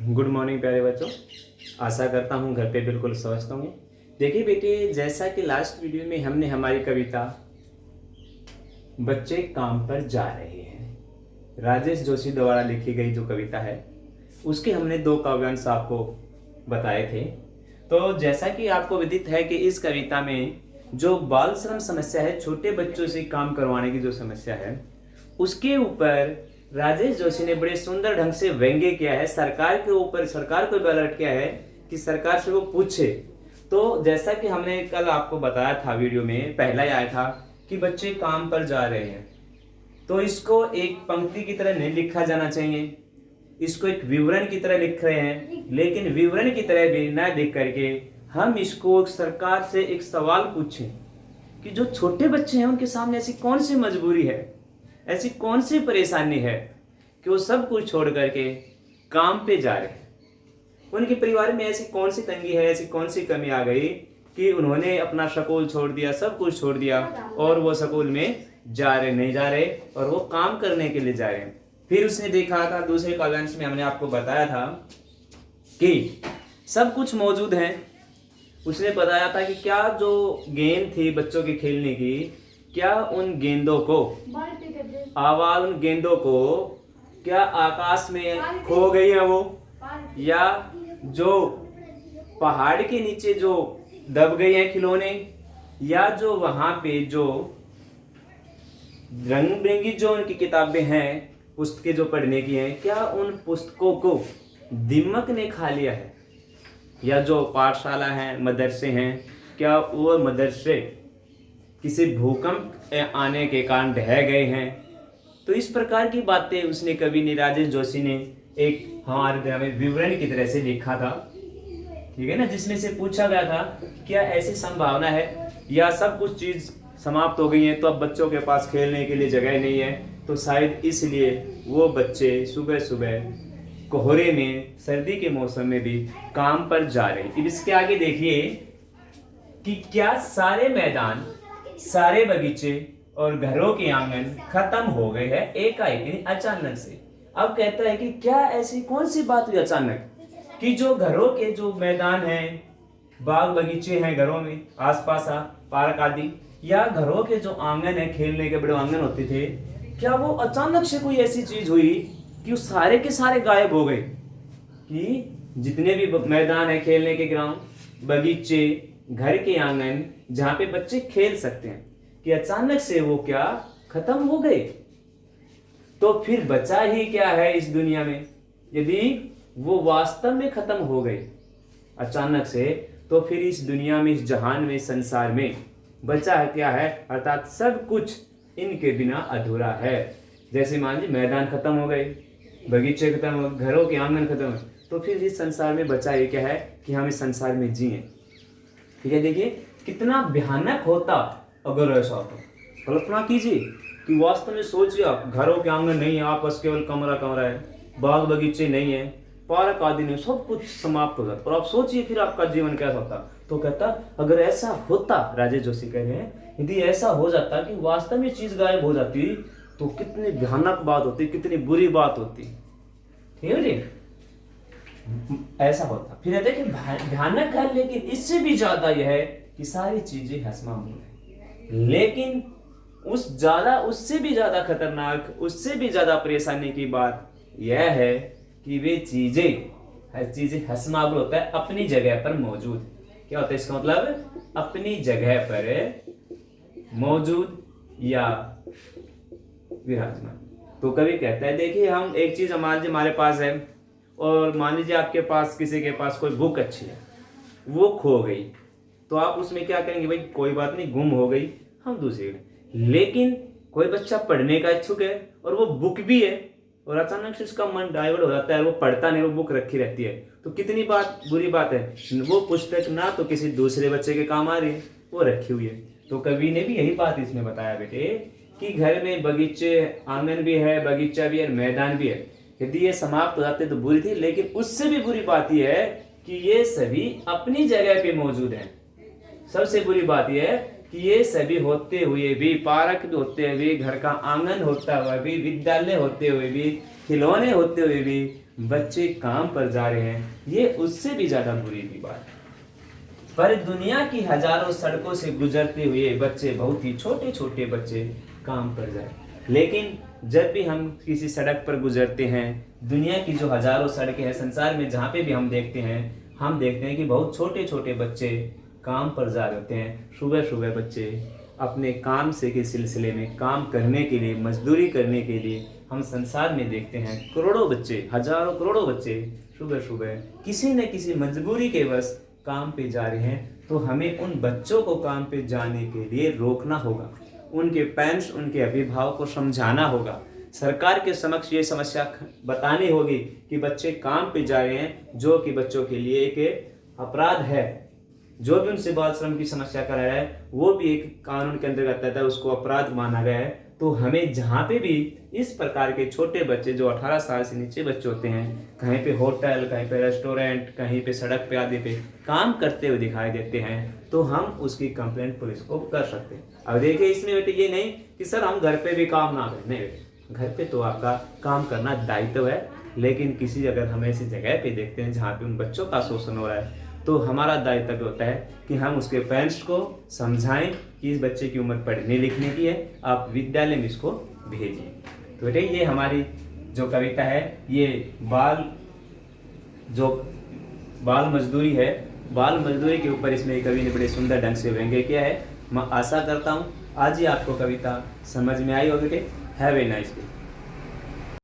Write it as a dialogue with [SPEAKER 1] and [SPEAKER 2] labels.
[SPEAKER 1] Good morning प्यारे बच्चों। आशा करता हूँ घर पे बिल्कुल स्वस्थ होंगे। देखिए बेटे, जैसा कि लास्ट वीडियो में हमने हमारी कविता बच्चे काम पर जा रहे हैं, राजेश जोशी द्वारा लिखी गई जो कविता है, उसके हमने 2 काव्यांश आपको बताए थे। तो जैसा कि आपको विदित है कि इस कविता में जो बाल श्रम समस्या है, छोटे बच्चों से काम करवाने की जो समस्या है, उसके ऊपर राजेश जोशी ने बड़े सुंदर ढंग से व्यंग्य किया है। सरकार के ऊपर, सरकार को अलर्ट किया है कि सरकार से वो पूछे। तो जैसा कि हमने कल आपको बताया था, वीडियो में पहला ही आया था कि बच्चे काम पर जा रहे हैं, तो इसको एक पंक्ति की तरह नहीं लिखा जाना चाहिए, इसको एक विवरण की तरह लिख रहे हैं। लेकिन विवरण की तरह भी न लिख करके हम इसको सरकार से एक सवाल पूछें कि जो छोटे बच्चे हैं उनके सामने ऐसी कौन सी मजबूरी है, ऐसी कौन सी परेशानी है कि वो सब कुछ छोड़ करके काम पे जा रहे हैं। उनके परिवार में ऐसी कौन सी तंगी है, ऐसी कौन सी कमी आ गई कि उन्होंने अपना स्कूल छोड़ दिया, सब कुछ छोड़ दिया और वो स्कूल में जा रहे, नहीं जा रहे और वो काम करने के लिए जा रहे हैं। फिर उसने देखा था, दूसरे काव्यांश में हमने आपको बताया था कि सब कुछ मौजूद है। उसने बताया था कि क्या जो गेंद थी बच्चों के खेलने की, क्या उन गेंदों को आवाज, उन गेंदों को क्या आकाश में खो गई है वो, या जो पहाड़ के नीचे जो दब गए हैं खिलौने, या जो वहां पे जो रंग बिरंगी जो उनकी किताबें हैं, पुस्तकें जो पढ़ने की हैं, क्या उन पुस्तकों को दीमक ने खा लिया है, या जो पाठशाला हैं, मदरसे हैं, क्या वो मदरसे किसी भूकंप आने के कारण ढह गए हैं। तो इस प्रकार की बातें उसने कवि ने, राजेश जोशी ने एक हमारे विवरण की तरह से लिखा था, ठीक है ना, जिसमें से पूछा गया था क्या ऐसी संभावना है या सब कुछ चीज समाप्त हो गई है तो अब बच्चों के पास खेलने के लिए जगह नहीं है, तो शायद इसलिए वो बच्चे सुबह सुबह कोहरे में, सर्दी के मौसम में भी काम पर जा रहे हैं। इसके आगे देखिए कि क्या सारे मैदान, सारे बगीचे और घरों के आंगन खत्म हो गए हैं एकाएक, अचानक से। अब कहता है कि क्या ऐसी कौन सी बात हुई अचानक कि जो घरों के जो मैदान हैं, बाग बगीचे हैं घरों में आसपास, पार्क आदि, या घरों के जो आंगन है, खेलने के बड़े आंगन होते थे, क्या वो अचानक से कोई ऐसी चीज हुई कि वो सारे के सारे गायब हो गए, कि जितने भी मैदान है, खेलने के ग्राउंड, बगीचे, घर के आंगन जहां पे बच्चे खेल सकते हैं, कि अचानक से वो क्या खत्म हो गए। तो फिर बचा ही क्या है इस दुनिया में यदि वो वास्तव में खत्म हो गए अचानक से, तो फिर इस दुनिया में, इस जहान में, संसार में बचा है क्या है, अर्थात सब कुछ इनके बिना अधूरा है। जैसे मान लीजिए मैदान खत्म हो गए, बगीचे खत्म हो गए, घरों के आंगन खत्म हो गए, तो फिर इस संसार में बचा ये क्या है कि हम इस संसार में जिए। ठीक है, देखिए कितना भयानक होता अगर ऐसा होता। कल्पना कीजिए कि वास्तव में सोचिए आप, घरों के आंगन नहीं है, आपस केवल कमरा कमरा है, बाग बगीचे नहीं है, पार्क आदि नहीं, सब कुछ समाप्त हो जाता। और आप सोचिए फिर आपका जीवन कैसा होता। तो कहता अगर ऐसा होता, राजेश जोशी कह रहे हैं, यदि ऐसा हो जाता कि वास्तव में चीज गायब हो जाती, तो कितनी भयानक बात होती, कितनी बुरी बात होती। ठीक है जी, ऐसा होता। फिर देखिए भयानक है, लेकिन इससे भी ज्यादा यह है कि सारी चीजें हसमामूल है। लेकिन उससे भी ज्यादा खतरनाक, उससे भी ज्यादा परेशानी की बात यह है कि वे चीजें हसमामूल होता है, अपनी जगह पर मौजूद। क्या होता है इसका मतलब? अपनी जगह पर मौजूद या विराजमान। तो कभी कहता है, देखिए हम एक चीज हमारे पास है, और मान लीजिए आपके पास, किसी के पास कोई बुक अच्छी है, वो खो गई, तो आप उसमें क्या करेंगे? भाई कोई बात नहीं, गुम हो गई, हम दूसरी। लेकिन कोई बच्चा पढ़ने का इच्छुक है और वो बुक भी है, और अचानक से उसका मन डाइवर्ट हो जाता है, वो पढ़ता नहीं, वो बुक रखी रहती है, तो कितनी बुरी बात है। वो पुस्तक ना तो किसी दूसरे बच्चे के काम आ रही है, वो रखी हुई है। तो कवि ने भी यही बात इसमें बताया बेटे कि घर में बगीचे, आंगन भी है, बगीचा भी है, मैदान भी है, यदि ये समाप्त हो जाते तो बुरी थी, लेकिन उससे भी बुरी बात यह है कि ये सभी अपनी जगह पे मौजूद हैं। सबसे बुरी बात यह है कि ये सभी होते हुए भी, पार्क होते हुए, घर का आंगन होता हुआ भी, विद्यालय होते हुए भी, खिलौने होते हुए भी, बच्चे काम पर जा रहे हैं, ये उससे भी ज़्यादा बुरी की बात है। पर दुनिया की हजारों सड़कों से गुजरते हुए बच्चे, बहुत ही छोटे छोटे बच्चे काम पर जाए, लेकिन जब भी हम किसी सड़क पर गुजरते हैं, दुनिया की जो हजारों सड़कें हैं संसार में, जहाँ पे भी हम देखते हैं कि बहुत छोटे छोटे बच्चे काम पर जा रहे होते हैं। सुबह सुबह बच्चे अपने काम से के सिलसिले में काम करने के लिए, मजदूरी करने के लिए हम संसार में देखते हैं करोड़ों बच्चे, हजारों करोड़ों बच्चे सुबह सुबह किसी न किसी मजबूरी के वश काम पे जा रहे हैं। तो हमें उन बच्चों को काम पे जाने के लिए रोकना होगा, उनके पेरेंट्स, उनके अभिभावक को समझाना होगा, सरकार के समक्ष ये समस्या बतानी होगी कि बच्चे काम पे जा रहे हैं, जो कि बच्चों के लिए एक अपराध है। जो भी उनसे बाल श्रम की समस्या करा रहा है वो भी एक कानून के अंतर्गत आता है, उसको अपराध माना गया है। तो हमें जहाँ पे भी इस प्रकार के छोटे बच्चे जो 18 साल से नीचे बच्चे होते हैं, कहीं पे होटल, कहीं पे रेस्टोरेंट, कहीं पे सड़क पे आदि पे काम करते हुए दिखाई देते हैं, तो हम उसकी कंप्लेंट पुलिस को कर सकते हैं। अब देखिए इसमें बेटे ये नहीं कि सर हम घर पे भी काम ना करें, नहीं बेटे, घर पे तो आपका काम करना दायित्व है, लेकिन किसी अगर हम ऐसी जगह पे देखते हैं जहाँ पे उन बच्चों का शोषण हो रहा है, तो हमारा दायित्व होता है कि हम उसके पेरेंट्स को समझाएं कि इस बच्चे की उम्र पढ़ने लिखने की है, आप विद्यालय में इसको भेजिए। तो बेटे ये हमारी जो कविता है, ये बाल मजदूरी है, बाल मजदूरी के ऊपर इसमें कवि ने बड़े सुंदर ढंग से व्यंग्य किया है। मैं आशा करता हूँ आज ही आपको कविता समझ में आई होगी बेटे। Have a nice day.